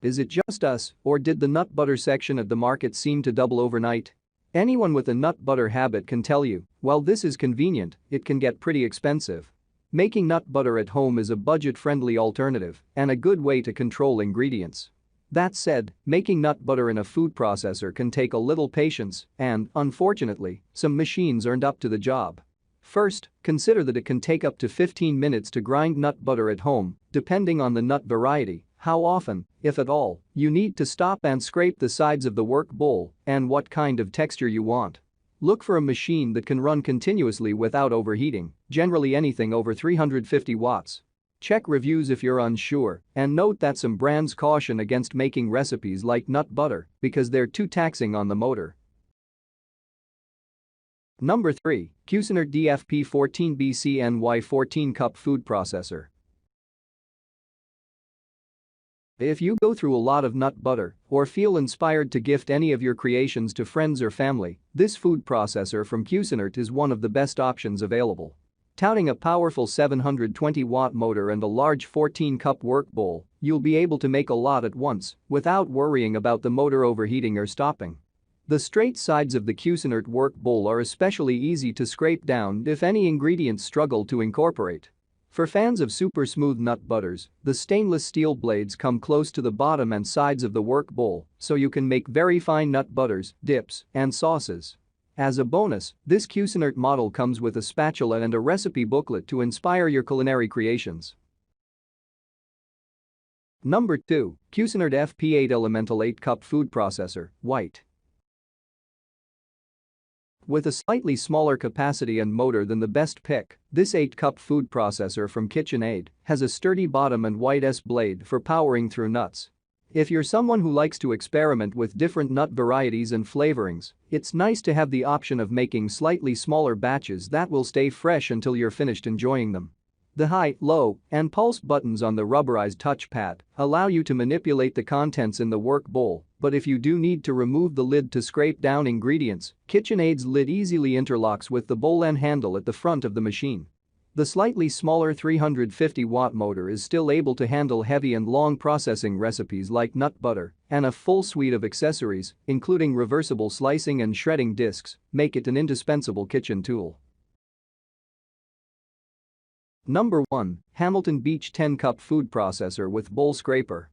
Is it just us, or did the nut butter section at the market seem to double overnight? Anyone with a nut butter habit can tell you, while this is convenient, it can get pretty expensive. Making nut butter at home is a budget-friendly alternative and a good way to control ingredients. That said, making nut butter in a food processor can take a little patience and, unfortunately, some machines aren't up to the job. First, consider that it can take up to 15 minutes to grind nut butter at home, depending on the nut variety, how often, if at all, you need to stop and scrape the sides of the work bowl, and what kind of texture you want. Look for a machine that can run continuously without overheating, generally anything over 350 watts. Check reviews if you're unsure, and note that some brands caution against making recipes like nut butter because they're too taxing on the motor. Number 3. Cuisinart DFP14BCNY 14 Cup Food Processor. If you go through a lot of nut butter or feel inspired to gift any of your creations to friends or family, this food processor from Cuisinart is one of the best options available. Touting a powerful 720-watt motor and a large 14-cup work bowl, you'll be able to make a lot at once without worrying about the motor overheating or stopping. The straight sides of the Cuisinart work bowl are especially easy to scrape down if any ingredients struggle to incorporate. For fans of super smooth nut butters, the stainless steel blades come close to the bottom and sides of the work bowl so you can make very fine nut butters, dips, and sauces. As a bonus, this Cuisinart model comes with a spatula and a recipe booklet to inspire your culinary creations. Number 2. Cuisinart FP8 Elemental 8-Cup Food Processor, White. With a slightly smaller capacity and motor than the best pick, this 8-cup food processor from KitchenAid has a sturdy bottom and wide S-blade for powering through nuts. If you're someone who likes to experiment with different nut varieties and flavorings, it's nice to have the option of making slightly smaller batches that will stay fresh until you're finished enjoying them. The high, low, and pulse buttons on the rubberized touchpad allow you to manipulate the contents in the work bowl, but if you do need to remove the lid to scrape down ingredients, KitchenAid's lid easily interlocks with the bowl and handle at the front of the machine. The slightly smaller 350-watt motor is still able to handle heavy and long processing recipes like nut butter, and a full suite of accessories, including reversible slicing and shredding discs, make it an indispensable kitchen tool. Number 1. Hamilton Beach 10-Cup Food Processor with Bowl Scraper.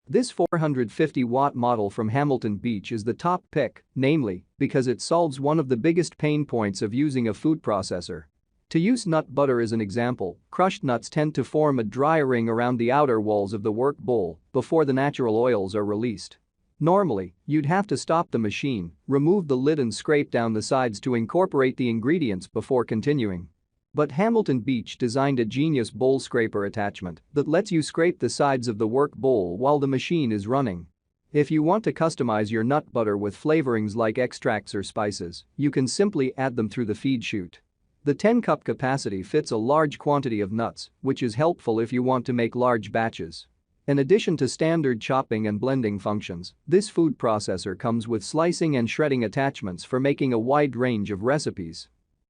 This 450-watt model from Hamilton Beach is the top pick, namely, because it solves one of the biggest pain points of using a food processor. To use nut butter as an example, crushed nuts tend to form a dry ring around the outer walls of the work bowl before the natural oils are released. Normally, you'd have to stop the machine, remove the lid and scrape down the sides to incorporate the ingredients before continuing. But Hamilton Beach designed a genius bowl scraper attachment that lets you scrape the sides of the work bowl while the machine is running. If you want to customize your nut butter with flavorings like extracts or spices, you can simply add them through the feed chute. The 10-cup capacity fits a large quantity of nuts, which is helpful if you want to make large batches. In addition to standard chopping and blending functions, this food processor comes with slicing and shredding attachments for making a wide range of recipes.